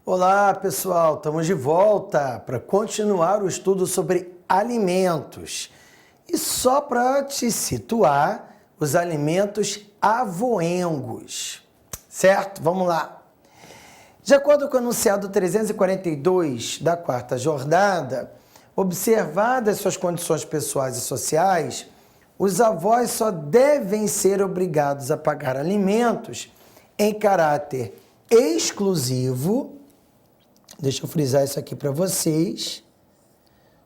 Olá, pessoal, estamos de volta para continuar o estudo sobre alimentos. E só para te situar, os alimentos avoengos, certo? Vamos lá. De acordo com o enunciado 342 da quarta jornada, observadas suas condições pessoais e sociais, os avós só devem ser obrigados a pagar alimentos em caráter exclusivo, deixa eu frisar isso aqui para vocês,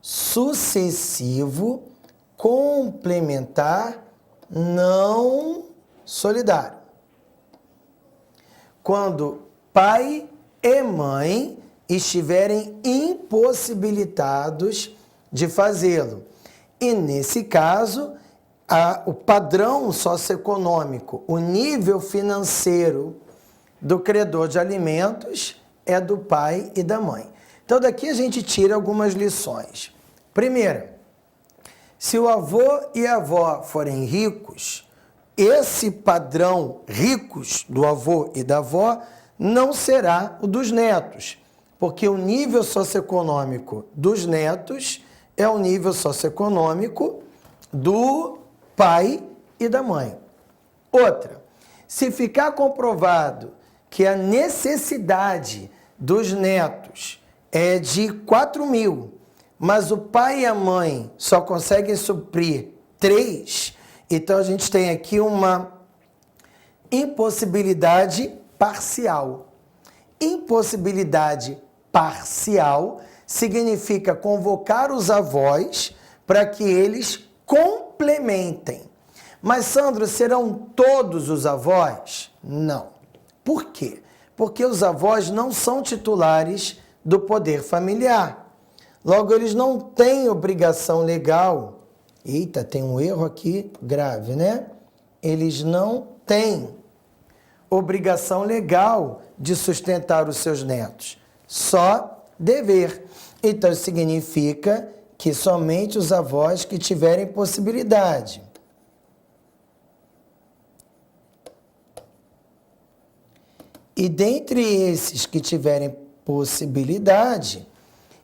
sucessivo, complementar, não solidário. Quando pai e mãe estiverem impossibilitados de fazê-lo. E nesse caso, o padrão socioeconômico, o nível financeiro do credor de alimentos é do pai e da mãe. Então daqui a gente tira algumas lições. Primeira, se o avô e a avó forem ricos, esse padrão ricos do avô e da avó não será o dos netos, porque o nível socioeconômico dos netos é o nível socioeconômico do pai e da mãe. Outra, se ficar comprovado que a necessidade dos netos é de 4 mil, mas o pai e a mãe só conseguem suprir 3, então a gente tem aqui uma impossibilidade parcial. Impossibilidade parcial significa convocar os avós para que eles complementem. Mas, Sandro, serão todos os avós? Não. Por quê? Porque os avós não são titulares do poder familiar. Logo, eles não têm obrigação legal. Eita, tem um erro aqui grave, né? Eles não têm obrigação legal de sustentar os seus netos. Só dever. Então, significa que somente os avós que tiverem possibilidade. E dentre esses que tiverem possibilidade,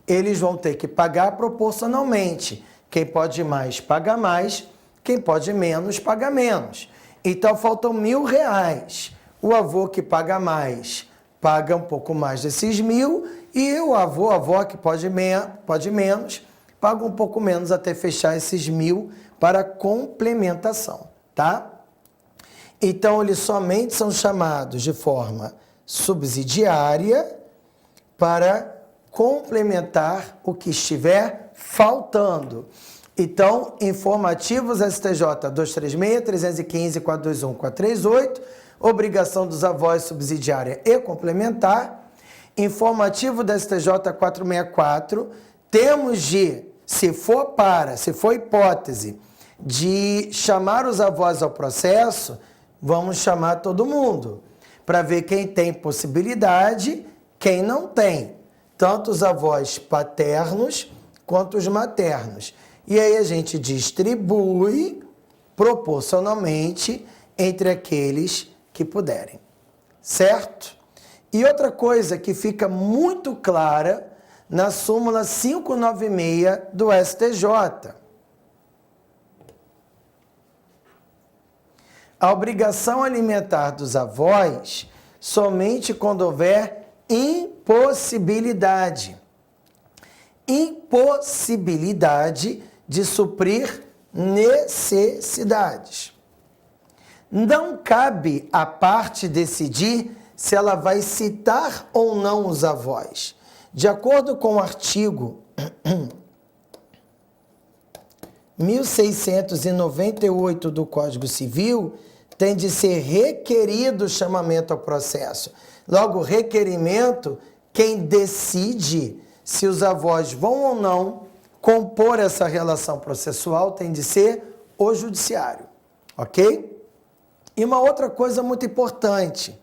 eles vão ter que pagar proporcionalmente. Quem pode mais, paga mais. Quem pode menos, paga menos. Então, faltam R$1.000. O avô que paga mais, paga um pouco mais desses 1.000. E o avô, a avó que pode menos, paga um pouco menos até fechar esses 1.000 para complementação, tá? Então, eles somente são chamados de forma subsidiária para complementar o que estiver faltando. Então, informativos STJ 236, 315, 421, 438, obrigação dos avós subsidiária e complementar. Informativo da STJ 464, temos de, se for hipótese de chamar os avós ao processo, vamos chamar todo mundo, para ver quem tem possibilidade, quem não tem, tanto os avós paternos quanto os maternos. E aí a gente distribui proporcionalmente entre aqueles que puderem, certo? E outra coisa que fica muito clara na súmula 596 do STJ. A obrigação alimentar dos avós somente quando houver impossibilidade. Impossibilidade de suprir necessidades. Não cabe à parte decidir se ela vai citar ou não os avós. De acordo com o artigo 1698 do Código Civil, tem de ser requerido o chamamento ao processo. Logo, requerimento, quem decide se os avós vão ou não compor essa relação processual tem de ser o judiciário, ok? E uma outra coisa muito importante.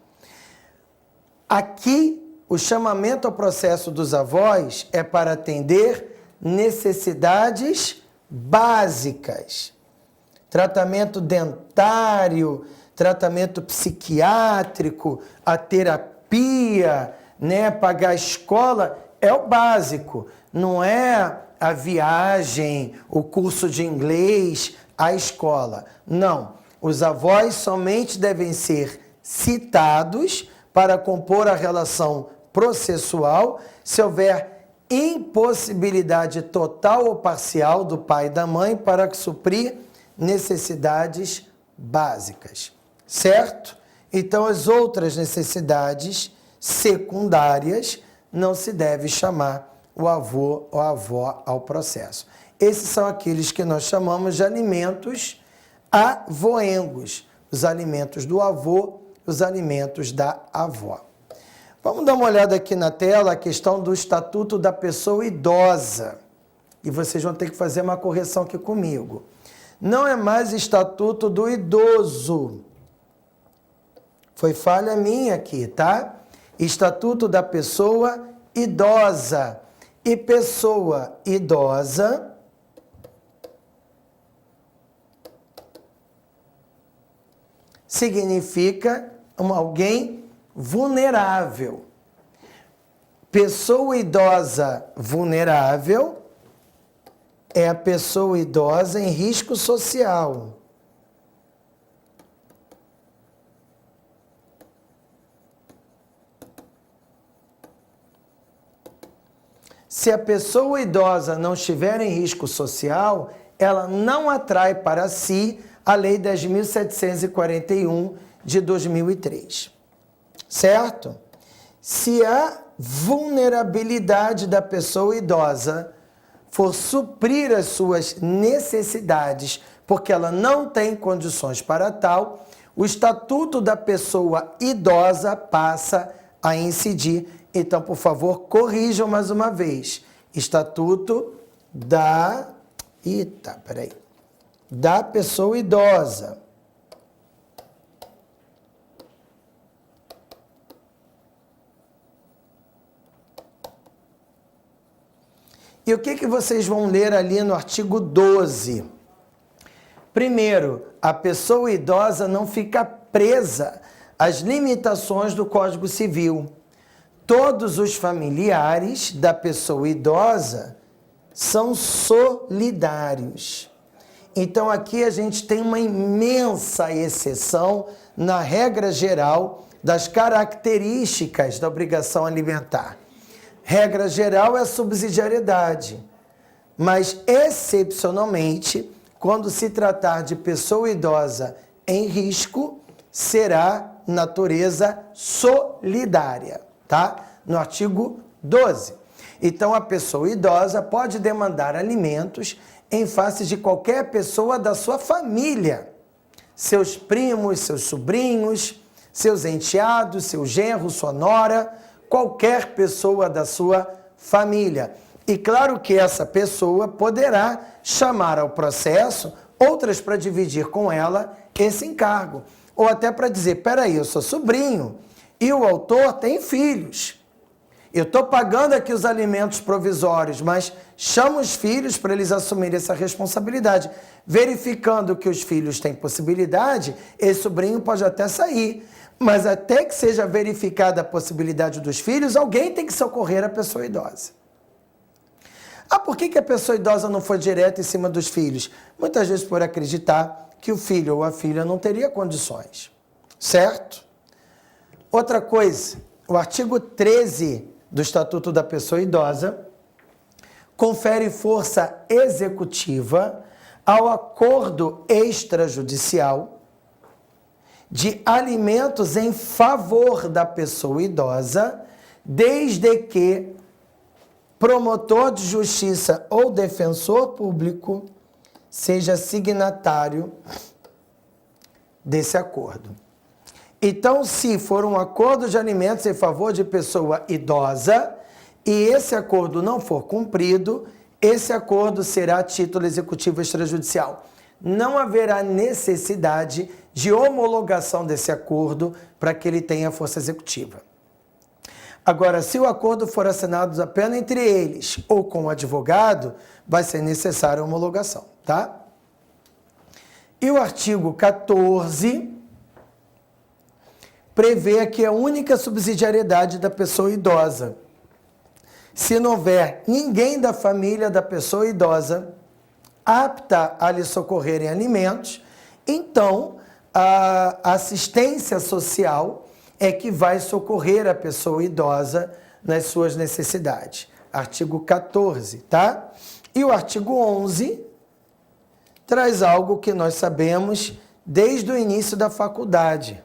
Aqui, o chamamento ao processo dos avós é para atender necessidades básicas. Tratamento dentário, tratamento psiquiátrico, a terapia, né? Pagar a escola é o básico, não é a viagem, o curso de inglês, a escola. Não, os avós somente devem ser citados para compor a relação processual se houver impossibilidade total ou parcial do pai e da mãe para suprir necessidades básicas, certo? Então, as outras necessidades secundárias não se deve chamar o avô ou a avó ao processo. Esses são aqueles que nós chamamos de alimentos avoengos, os alimentos do avô, os alimentos da avó. Vamos dar uma olhada aqui na tela a questão do Estatuto da Pessoa Idosa. E vocês vão ter que fazer uma correção aqui comigo. Não é mais Estatuto do Idoso. Foi falha minha aqui, tá? Estatuto da Pessoa Idosa. E pessoa idosa significa alguém vulnerável. Pessoa idosa vulnerável é a pessoa idosa em risco social. Se a pessoa idosa não estiver em risco social, ela não atrai para si a Lei 10.741 de 2003. Certo? Se a vulnerabilidade da pessoa idosa for suprir as suas necessidades, porque ela não tem condições para tal, o Estatuto da Pessoa Idosa passa a incidir. Então, por favor, corrijam mais uma vez. Estatuto da pessoa idosa. E o que vocês vão ler ali no artigo 12? Primeiro, a pessoa idosa não fica presa às limitações do Código Civil. Todos os familiares da pessoa idosa são solidários. Então, aqui a gente tem uma imensa exceção na regra geral das características da obrigação alimentar. Regra geral é a subsidiariedade, mas excepcionalmente, quando se tratar de pessoa idosa em risco, será natureza solidária, tá? No artigo 12. Então, a pessoa idosa pode demandar alimentos em face de qualquer pessoa da sua família, seus primos, seus sobrinhos, seus enteados, seu genro, sua nora, qualquer pessoa da sua família. E claro que essa pessoa poderá chamar ao processo outras para dividir com ela esse encargo. Ou até para dizer, peraí, eu sou sobrinho e o autor tem filhos. Eu estou pagando aqui os alimentos provisórios, mas chamo os filhos para eles assumirem essa responsabilidade. Verificando que os filhos têm possibilidade, esse sobrinho pode até sair. Mas até que seja verificada a possibilidade dos filhos, alguém tem que socorrer a pessoa idosa. Ah, por que a pessoa idosa não foi direto em cima dos filhos? Muitas vezes por acreditar que o filho ou a filha não teria condições. Certo? Outra coisa, o artigo 13 do Estatuto da Pessoa Idosa confere força executiva ao acordo extrajudicial de alimentos em favor da pessoa idosa, desde que promotor de justiça ou defensor público seja signatário desse acordo. Então, se for um acordo de alimentos em favor de pessoa idosa e esse acordo não for cumprido, esse acordo será a título executivo extrajudicial. Não haverá necessidade de homologação desse acordo para que ele tenha força executiva. Agora, se o acordo for assinado apenas entre eles ou com o advogado, vai ser necessária a homologação, tá? E o artigo 14 prevê que a única subsidiariedade da pessoa idosa. Se não houver ninguém da família da pessoa idosa apta a lhe socorrer em alimentos, então a assistência social é que vai socorrer a pessoa idosa nas suas necessidades. Artigo 14, tá? E o artigo 11 traz algo que nós sabemos desde o início da faculdade.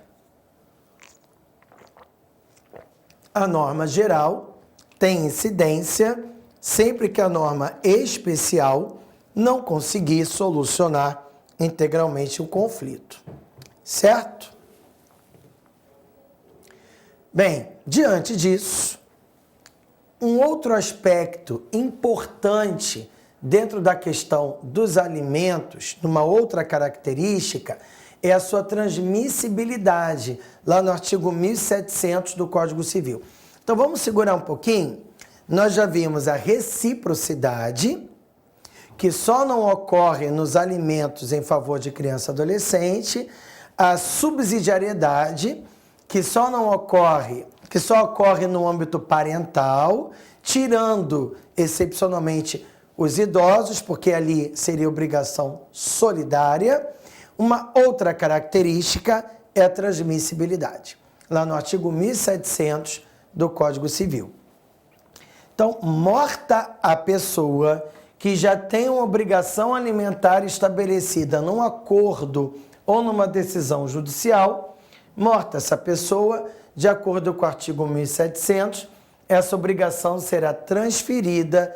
A norma geral tem incidência sempre que a norma especial não conseguir solucionar integralmente o conflito. Certo? Bem, diante disso, um outro aspecto importante dentro da questão dos alimentos, numa outra característica, é a sua transmissibilidade, lá no artigo 1700 do Código Civil. Então vamos segurar um pouquinho. Nós já vimos a reciprocidade, que só não ocorre nos alimentos em favor de criança e adolescente, a subsidiariedade, que só ocorre no âmbito parental, tirando excepcionalmente os idosos, porque ali seria obrigação solidária. Uma outra característica é a transmissibilidade, lá no artigo 1700 do Código Civil. Então, morta a pessoa que já tem uma obrigação alimentar estabelecida num acordo ou numa decisão judicial, morta essa pessoa, de acordo com o artigo 1700, essa obrigação será transmitida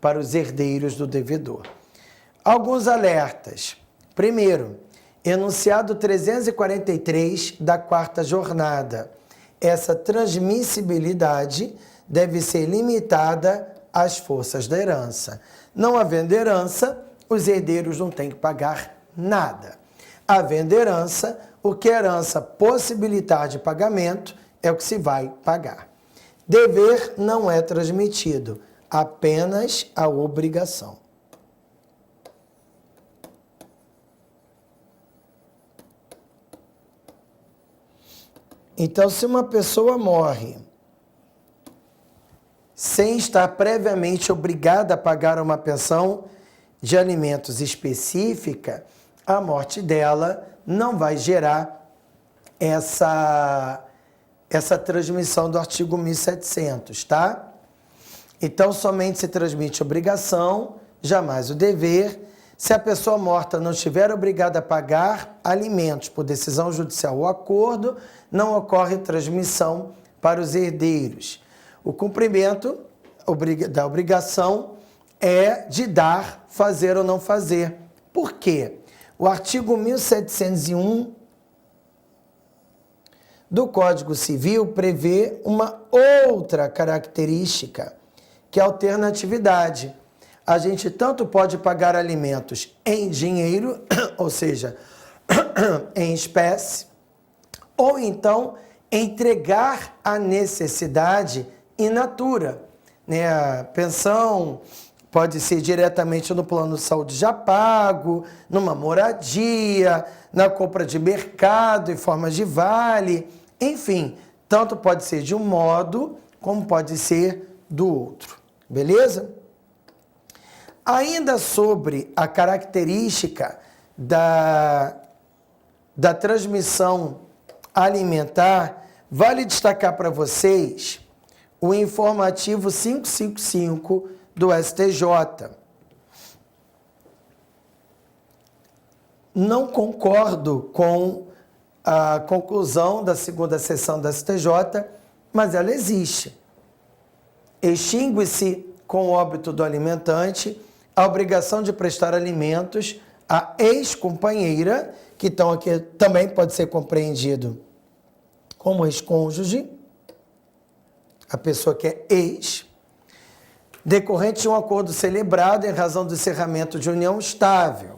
para os herdeiros do devedor. Alguns alertas. Primeiro, enunciado 343 da quarta jornada. Essa transmissibilidade deve ser limitada às forças da herança. Não havendo herança, os herdeiros não têm que pagar nada. Havendo herança, o que a herança possibilitar de pagamento é o que se vai pagar. Dever não é transmitido, apenas a obrigação. Então, se uma pessoa morre sem estar previamente obrigada a pagar uma pensão de alimentos específica, a morte dela não vai gerar essa transmissão do artigo 1700, tá? Então, somente se transmite obrigação, jamais o dever. Se a pessoa morta não estiver obrigada a pagar alimentos por decisão judicial ou acordo, não ocorre transmissão para os herdeiros. O cumprimento da obrigação é de dar, fazer ou não fazer. Por quê? O artigo 1701 do Código Civil prevê uma outra característica, que é a alternatividade. A gente tanto pode pagar alimentos em dinheiro, ou seja, em espécie, ou então entregar a necessidade in natura. A pensão pode ser diretamente no plano de saúde já pago, numa moradia, na compra de mercado em forma de vale, enfim, tanto pode ser de um modo como pode ser do outro, beleza? Ainda sobre a característica da transmissão alimentar, vale destacar para vocês o informativo 555 do STJ. Não concordo com a conclusão da segunda sessão da STJ, mas ela existe. Extingue-se com o óbito do alimentante a obrigação de prestar alimentos à ex-companheira, que então aqui também pode ser compreendido como ex-cônjuge, a pessoa que é ex, decorrente de um acordo celebrado em razão do encerramento de união estável,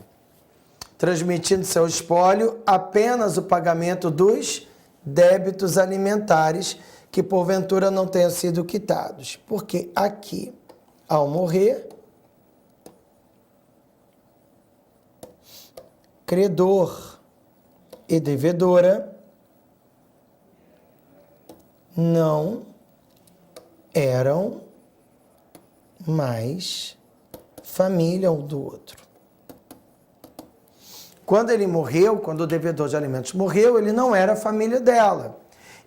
transmitindo seu espólio apenas o pagamento dos débitos alimentares que porventura não tenham sido quitados. Porque aqui, ao morrer, credor e devedora não eram mais família um do outro. Quando ele morreu, quando o devedor de alimentos morreu, ele não era família dela.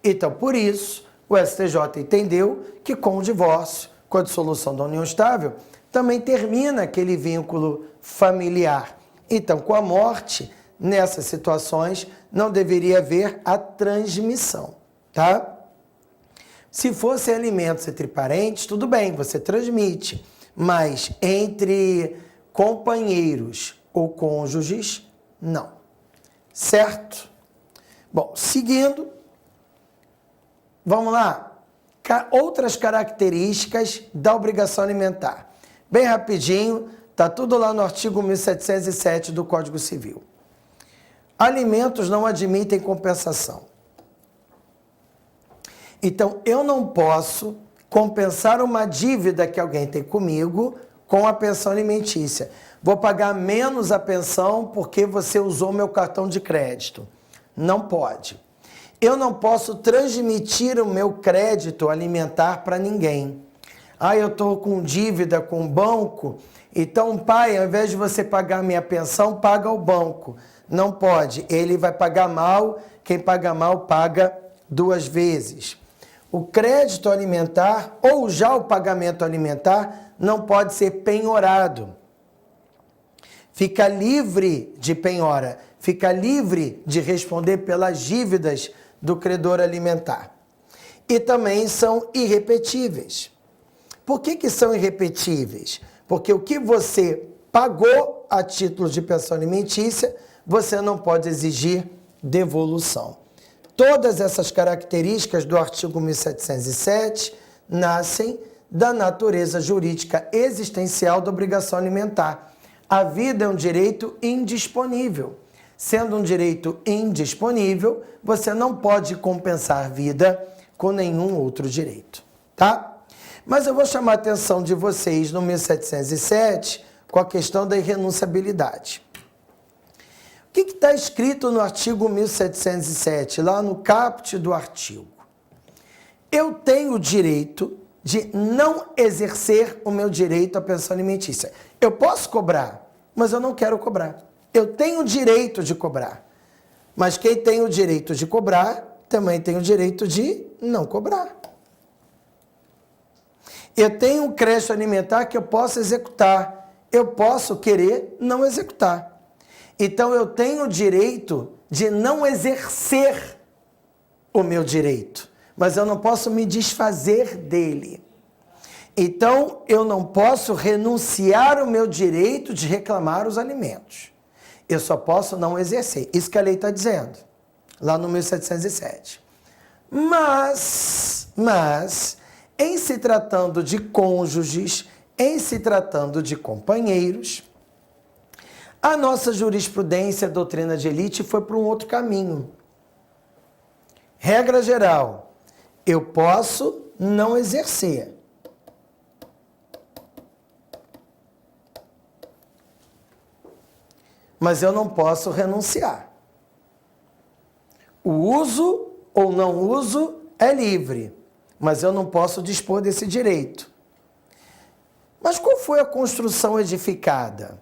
Então, por isso, o STJ entendeu que com o divórcio, com a dissolução da união estável, também termina aquele vínculo familiar. Então, com a morte, nessas situações, não deveria haver a transmissão, tá? Se fossem alimentos entre parentes, tudo bem, você transmite. Mas entre companheiros ou cônjuges, não. Certo? Bom, seguindo, vamos lá. Outras características da obrigação alimentar. Bem rapidinho, está tudo lá no artigo 1707 do Código Civil. Alimentos não admitem compensação. Então, eu não posso compensar uma dívida que alguém tem comigo com a pensão alimentícia. Vou pagar menos a pensão porque você usou meu cartão de crédito. Não pode. Eu não posso transmitir o meu crédito alimentar para ninguém. Eu estou com dívida com o banco, então, pai, ao invés de você pagar minha pensão, paga o banco. Não pode. Ele vai pagar mal, quem paga mal paga 2 vezes. O crédito alimentar ou já o pagamento alimentar não pode ser penhorado. Fica livre de penhora, fica livre de responder pelas dívidas do credor alimentar. E também são irrepetíveis. Por que são irrepetíveis? Porque o que você pagou a título de pensão alimentícia, você não pode exigir devolução. Todas essas características do artigo 1707 nascem da natureza jurídica existencial da obrigação alimentar. A vida é um direito indisponível. Sendo um direito indisponível, você não pode compensar vida com nenhum outro direito, tá? Mas eu vou chamar a atenção de vocês no 1707 com a questão da irrenunciabilidade. O que está escrito no artigo 1707, lá no caput do artigo? Eu tenho o direito de não exercer o meu direito à pensão alimentícia. Eu posso cobrar, mas eu não quero cobrar. Eu tenho o direito de cobrar, mas quem tem o direito de cobrar também tem o direito de não cobrar. Eu tenho um crédito alimentar que eu posso executar, eu posso querer não executar. Então, eu tenho o direito de não exercer o meu direito, mas eu não posso me desfazer dele. Então, eu não posso renunciar o meu direito de reclamar os alimentos. Eu só posso não exercer. Isso que a lei está dizendo, lá no 1707. Mas, em se tratando de cônjuges, em se tratando de companheiros, a nossa jurisprudência, a doutrina de elite, foi para um outro caminho. Regra geral, eu posso não exercer. Mas eu não posso renunciar. O uso ou não uso é livre, mas eu não posso dispor desse direito. Mas qual foi a construção edificada?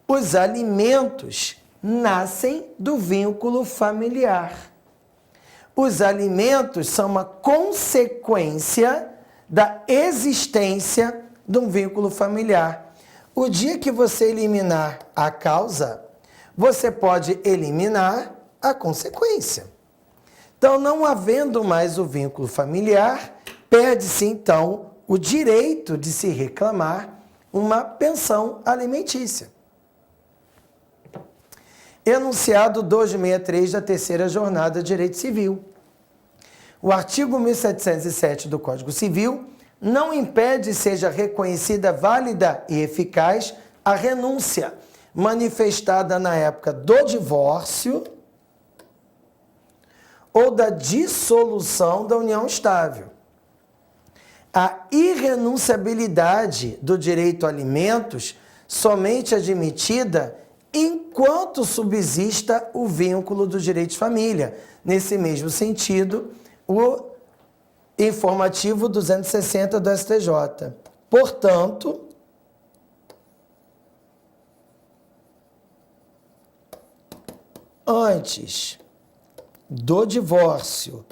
Os alimentos nascem do vínculo familiar. Os alimentos são uma consequência da existência de um vínculo familiar. O dia que você eliminar a causa, você pode eliminar a consequência. Então, não havendo mais o vínculo familiar, perde-se então o direito de se reclamar uma pensão alimentícia. Enunciado 263 da terceira jornada de Direito Civil. O artigo 1707 do Código Civil não impede seja reconhecida válida e eficaz a renúncia manifestada na época do divórcio ou da dissolução da união estável. A irrenunciabilidade do direito a alimentos somente admitida enquanto subsista o vínculo do direito de família. Nesse mesmo sentido, o Informativo 260 do STJ. Portanto, antes do divórcio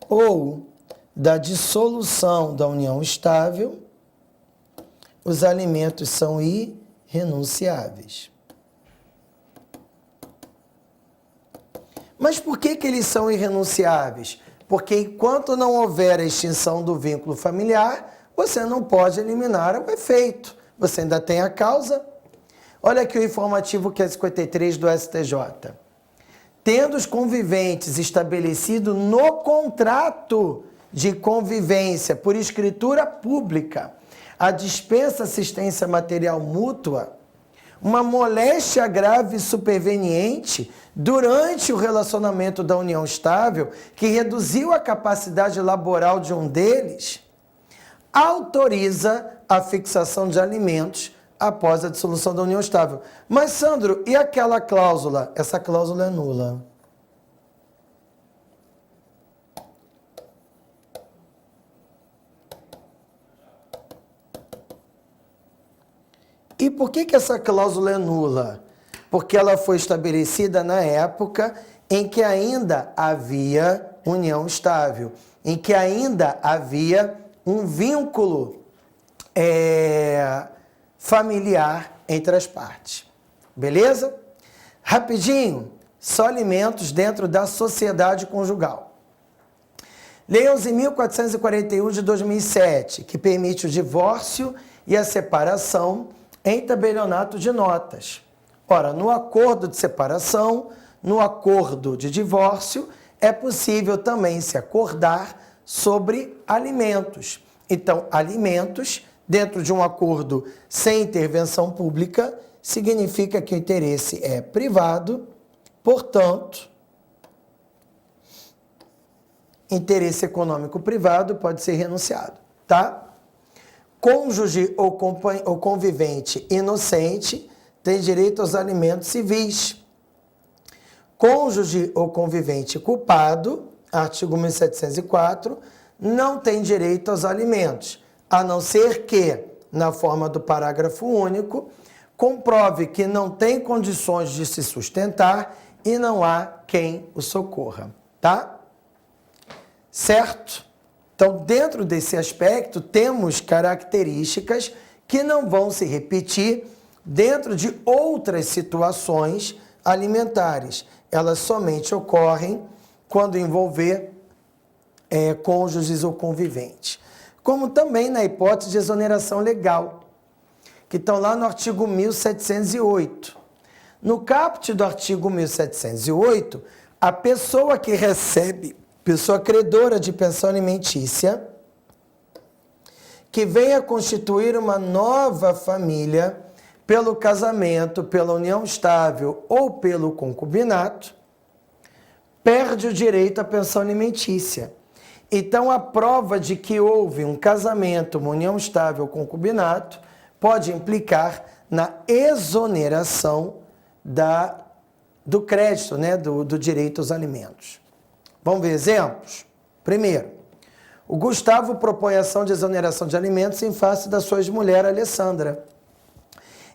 ou da dissolução da união estável, os alimentos são irrenunciáveis. Mas por que eles são irrenunciáveis? Porque enquanto não houver a extinção do vínculo familiar, você não pode eliminar o efeito. Você ainda tem a causa. Olha aqui o informativo 553 do STJ. Tendo os conviventes estabelecido no contrato de convivência por escritura pública a dispensa assistência material mútua, uma moléstia grave e superveniente durante o relacionamento da união estável, que reduziu a capacidade laboral de um deles, autoriza a fixação de alimentos após a dissolução da união estável. Mas, Sandro, e aquela cláusula? Essa cláusula é nula. E por que essa cláusula é nula? Porque ela foi estabelecida na época em que ainda havia união estável, em que ainda havia um vínculo familiar entre as partes. Beleza? Rapidinho, só alimentos dentro da sociedade conjugal. Lei 11.441 de 2007, que permite o divórcio e a separação em tabelionato de notas. Ora, no acordo de separação, no acordo de divórcio, é possível também se acordar sobre alimentos. Então, alimentos, dentro de um acordo sem intervenção pública, significa que o interesse é privado, portanto, interesse econômico privado pode ser renunciado, tá? Cônjuge ou convivente inocente tem direito aos alimentos civis. Cônjuge ou convivente culpado, artigo 1704, não tem direito aos alimentos, a não ser que, na forma do parágrafo único, comprove que não tem condições de se sustentar e não há quem o socorra, tá? Certo? Então, dentro desse aspecto, temos características que não vão se repetir dentro de outras situações alimentares. Elas somente ocorrem quando envolver cônjuges ou conviventes. Como também na hipótese de exoneração legal, que estão lá no artigo 1708. No caput do artigo 1708, a pessoa que recebe, pessoa credora de pensão alimentícia, que venha constituir uma nova família pelo casamento, pela união estável ou pelo concubinato, perde o direito à pensão alimentícia. Então, a prova de que houve um casamento, uma união estável ou concubinato, pode implicar na exoneração do crédito, né, do direito aos alimentos. Vamos ver exemplos? Primeiro, o Gustavo propõe ação de exoneração de alimentos em face da sua ex-mulher, Alessandra.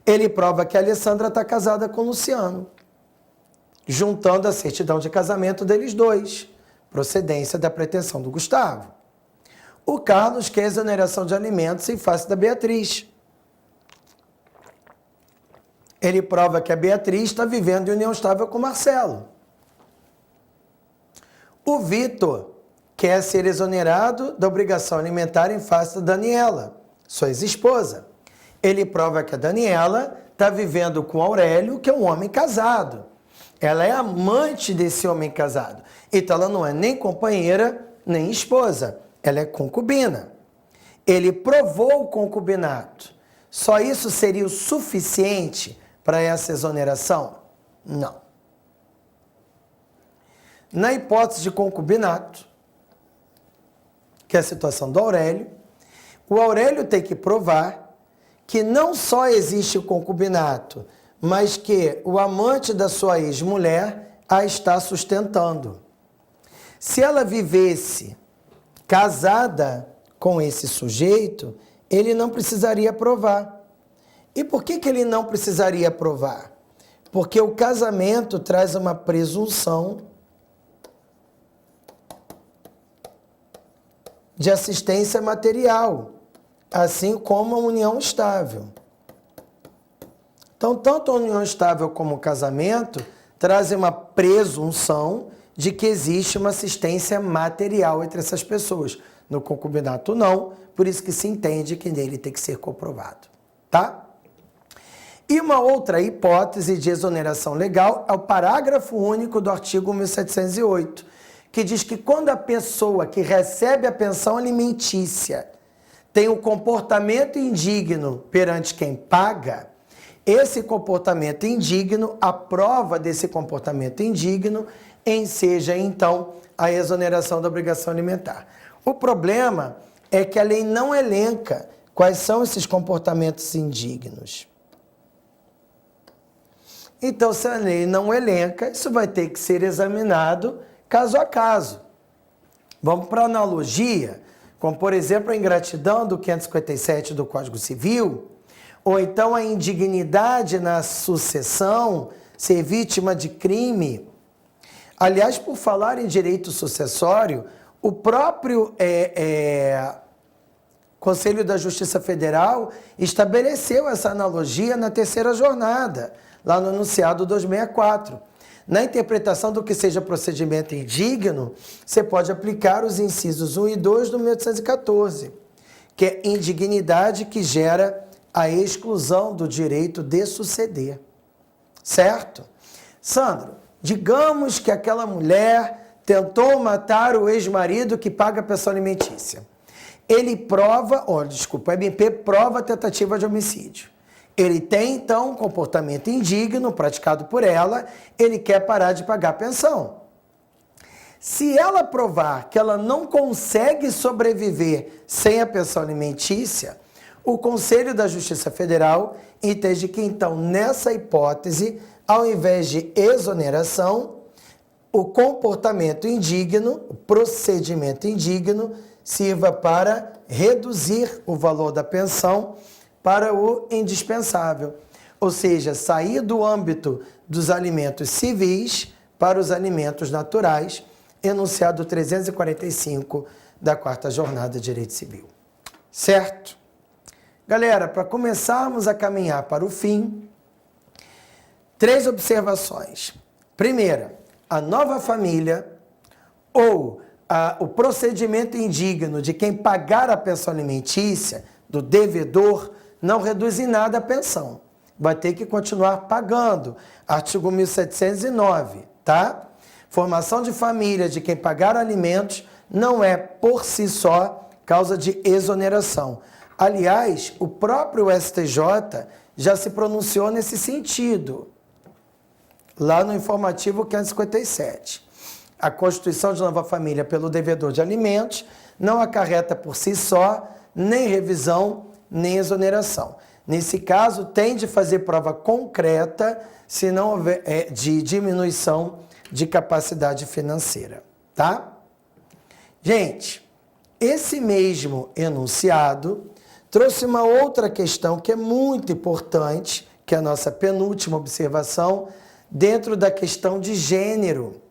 Ele prova que a Alessandra está casada com o Luciano, juntando a certidão de casamento deles dois, procedência da pretensão do Gustavo. O Carlos quer exoneração de alimentos em face da Beatriz. Ele prova que a Beatriz está vivendo em união estável com o Marcelo. O Vitor quer ser exonerado da obrigação alimentar em face da Daniela, sua ex-esposa. Ele prova que a Daniela está vivendo com Aurélio, que é um homem casado. Ela é amante desse homem casado. Então, ela não é nem companheira, nem esposa. Ela é concubina. Ele provou o concubinato. Só isso seria o suficiente para essa exoneração? Não. Na hipótese de concubinato, que é a situação do Aurélio, o Aurélio tem que provar que não só existe o concubinato, mas que o amante da sua ex-mulher a está sustentando. Se ela vivesse casada com esse sujeito, ele não precisaria provar. E por que ele não precisaria provar? Porque o casamento traz uma presunção de assistência material, assim como a união estável. Então, tanto a união estável como o casamento trazem uma presunção de que existe uma assistência material entre essas pessoas. No concubinato, não, por isso que se entende que nele tem que ser comprovado, tá? E uma outra hipótese de exoneração legal é o parágrafo único do artigo 1708, que diz que quando a pessoa que recebe a pensão alimentícia tem um comportamento indigno perante quem paga, esse comportamento indigno, a prova desse comportamento indigno, enseja então a exoneração da obrigação alimentar. O problema é que a lei não elenca quais são esses comportamentos indignos. Então, se a lei não elenca, isso vai ter que ser examinado caso a caso. Vamos para a analogia, como, por exemplo, a ingratidão do 557 do Código Civil, ou então a indignidade na sucessão, ser vítima de crime. Aliás, por falar em direito sucessório, o próprio Conselho da Justiça Federal estabeleceu essa analogia na terceira jornada, lá no enunciado 264. Na interpretação do que seja procedimento indigno, você pode aplicar os incisos 1 e 2 do 1814, que é indignidade que gera a exclusão do direito de suceder. Certo? Sandro, digamos que aquela mulher tentou matar o ex-marido que paga a pensão alimentícia. Ele prova, o MP prova a tentativa de homicídio. Ele tem, então, um comportamento indigno praticado por ela, ele quer parar de pagar a pensão. Se ela provar que ela não consegue sobreviver sem a pensão alimentícia, o Conselho da Justiça Federal entende que, então, nessa hipótese, ao invés de exoneração, o comportamento indigno, o procedimento indigno, sirva para reduzir o valor da pensão para o indispensável, ou seja, sair do âmbito dos alimentos civis para os alimentos naturais, enunciado 345 da 4ª Jornada de Direito Civil. Certo? Galera, para começarmos a caminhar para o fim, 3 observações. Primeira, a nova família ou o procedimento indigno de quem pagar a pensão alimentícia, do devedor, não reduz em nada a pensão. Vai ter que continuar pagando. Artigo 1709, tá? Formação de família de quem pagar alimentos não é, por si só, causa de exoneração. Aliás, o próprio STJ já se pronunciou nesse sentido, lá no informativo 557. A constituição de nova família pelo devedor de alimentos não acarreta por si só nem revisão, nem exoneração. Nesse caso, tem de fazer prova concreta se não houver de diminuição de capacidade financeira, tá? Gente, esse mesmo enunciado trouxe uma outra questão que é muito importante, que é a nossa penúltima observação, dentro da questão de gênero,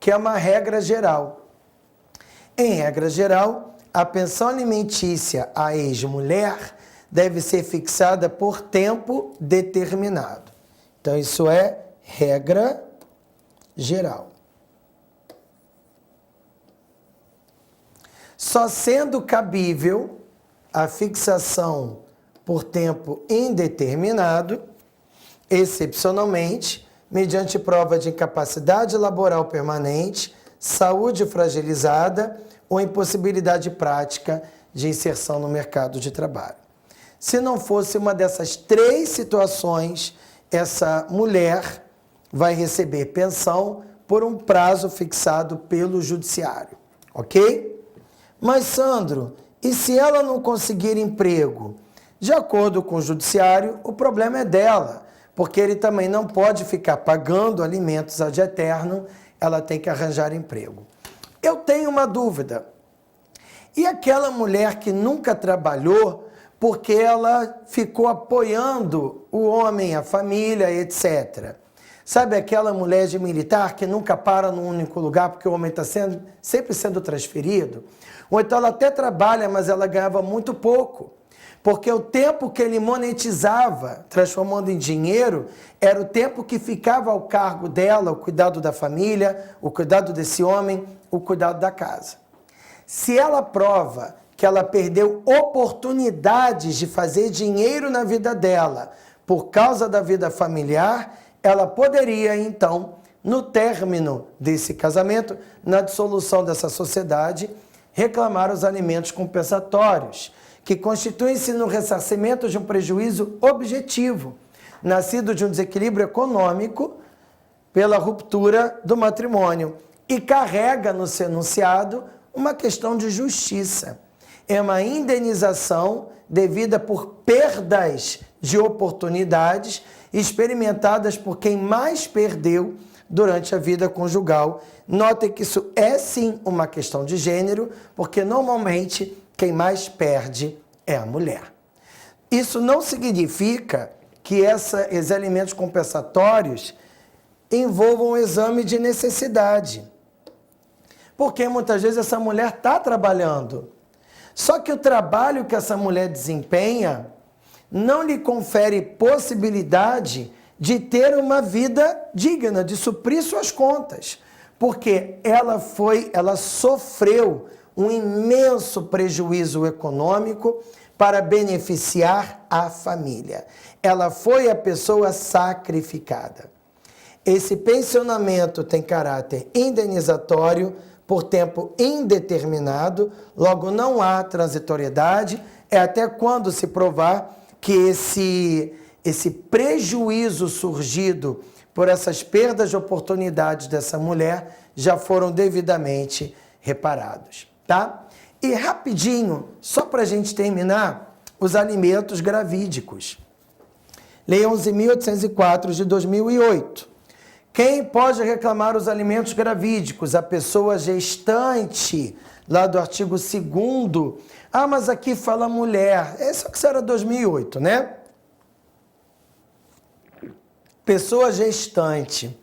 que é uma regra geral. Em regra geral, a pensão alimentícia à ex-mulher deve ser fixada por tempo determinado. Então, isso é regra geral. Só sendo cabível a fixação por tempo indeterminado, excepcionalmente, mediante prova de incapacidade laboral permanente, saúde fragilizada ou impossibilidade prática de inserção no mercado de trabalho. Se não fosse uma dessas 3 situações, essa mulher vai receber pensão por um prazo fixado pelo judiciário, ok? Mas, Sandro, e se ela não conseguir emprego? De acordo com o judiciário, o problema é dela, porque ele também não pode ficar pagando alimentos ad eterno, ela tem que arranjar emprego. Eu tenho uma dúvida. E aquela mulher que nunca trabalhou porque ela ficou apoiando o homem, a família, etc. Sabe aquela mulher de militar que nunca para num único lugar porque o homem está sempre sendo transferido? Ou então ela até trabalha, mas ela ganhava muito pouco. Porque o tempo que ele monetizava, transformando em dinheiro, era o tempo que ficava ao cargo dela, o cuidado da família, o cuidado desse homem, o cuidado da casa. Se ela prova que ela perdeu oportunidades de fazer dinheiro na vida dela por causa da vida familiar, ela poderia, então, no término desse casamento, na dissolução dessa sociedade, reclamar os alimentos compensatórios, que constituem-se no ressarcimento de um prejuízo objetivo, nascido de um desequilíbrio econômico pela ruptura do matrimônio, e carrega no seu enunciado uma questão de justiça. É uma indenização devida por perdas de oportunidades experimentadas por quem mais perdeu durante a vida conjugal. Notem que isso é sim uma questão de gênero, porque normalmente quem mais perde é a mulher. Isso não significa que esses alimentos compensatórios envolvam um exame de necessidade. Porque muitas vezes essa mulher está trabalhando. Só que o trabalho que essa mulher desempenha não lhe confere possibilidade de ter uma vida digna, de suprir suas contas. Porque ela sofreu um imenso prejuízo econômico para beneficiar a família. Ela foi a pessoa sacrificada. Esse pensionamento tem caráter indenizatório por tempo indeterminado, logo não há transitoriedade, é até quando se provar que esse prejuízo surgido por essas perdas de oportunidades dessa mulher já foram devidamente reparados, tá? E rapidinho, só para a gente terminar, os alimentos gravídicos. Lei 11.804 de 2008. Quem pode reclamar os alimentos gravídicos? A pessoa gestante, lá do artigo 2º. Ah, mas aqui fala mulher. Só que isso era 2008, né? Pessoa gestante.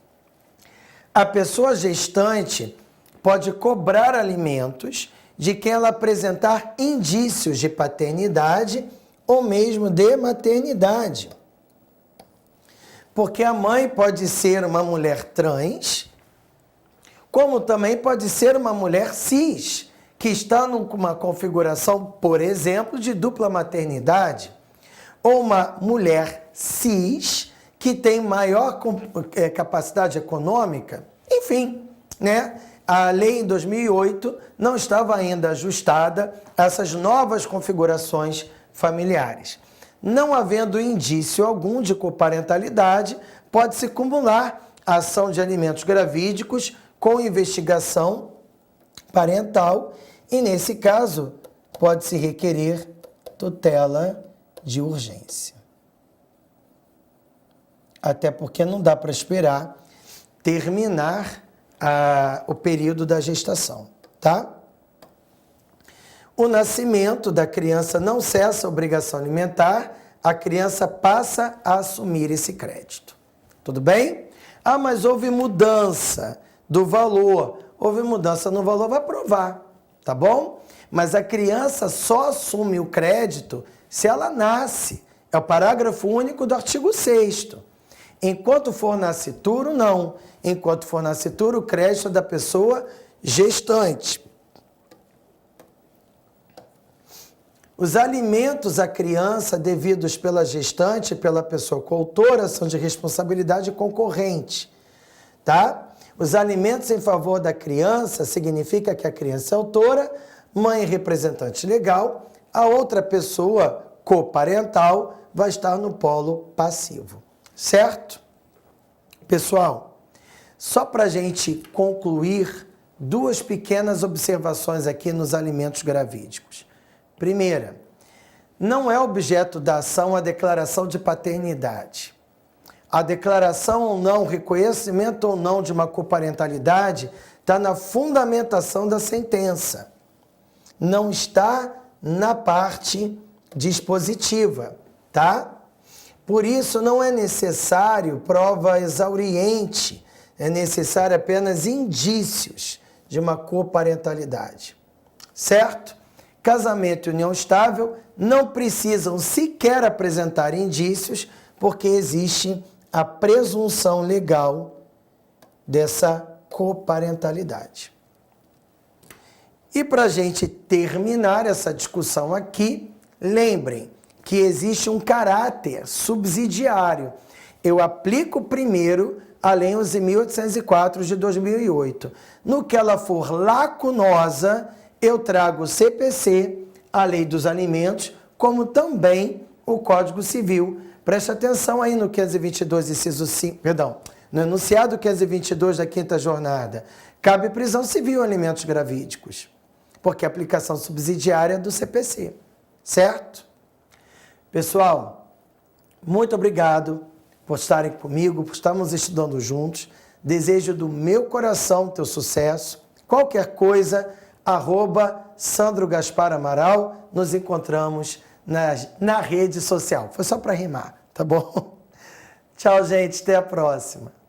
A pessoa gestante pode cobrar alimentos de quem ela apresentar indícios de paternidade ou mesmo de maternidade. Porque a mãe pode ser uma mulher trans, como também pode ser uma mulher cis, que está numa configuração, por exemplo, de dupla maternidade, ou uma mulher cis, que tem maior capacidade econômica. Enfim, né? A lei em 2008 não estava ainda ajustada a essas novas configurações familiares. Não havendo indício algum de coparentalidade, pode-se acumular a ação de alimentos gravídicos com investigação parental e, nesse caso, pode-se requerer tutela de urgência. Até porque não dá para esperar terminar o período da gestação, tá? O nascimento da criança não cessa a obrigação alimentar, a criança passa a assumir esse crédito. Tudo bem? Ah, mas houve mudança do valor. Houve mudança no valor, vai provar, tá bom? Mas a criança só assume o crédito se ela nasce. É o parágrafo único do artigo 6º. Enquanto for nascituro, não. Enquanto for nascituro, o crédito é da pessoa gestante. Os alimentos à criança devidos pela gestante e pela pessoa coautora são de responsabilidade concorrente, tá? Os alimentos em favor da criança significa que a criança é autora, mãe representante legal, a outra pessoa coparental vai estar no polo passivo, certo? Pessoal, só para a gente concluir, duas pequenas observações aqui nos alimentos gravídicos. Primeira, não é objeto da ação a declaração de paternidade. A declaração ou não, reconhecimento ou não de uma coparentalidade está na fundamentação da sentença, não está na parte dispositiva, tá? Por isso não é necessário prova exauriente, é necessário apenas indícios de uma coparentalidade, certo? Casamento e união estável não precisam sequer apresentar indícios, porque existe a presunção legal dessa coparentalidade. E para a gente terminar essa discussão aqui, lembrem que existe um caráter subsidiário. Eu aplico primeiro a Lei 11.804 de 2008. No que ela for lacunosa, eu trago o CPC, a Lei dos Alimentos, como também o Código Civil. Preste atenção aí no 522, inciso 5, perdão, no enunciado 522 da 5ª jornada. Cabe prisão civil em alimentos gravídicos, porque a aplicação subsidiária é do CPC, certo? Pessoal, muito obrigado por estarem comigo, por estarmos estudando juntos. Desejo do meu coração teu sucesso. Qualquer coisa, @Sandro Gaspar Amaral, nos encontramos na rede social. Foi só para rimar, tá bom? Tchau, gente, até a próxima.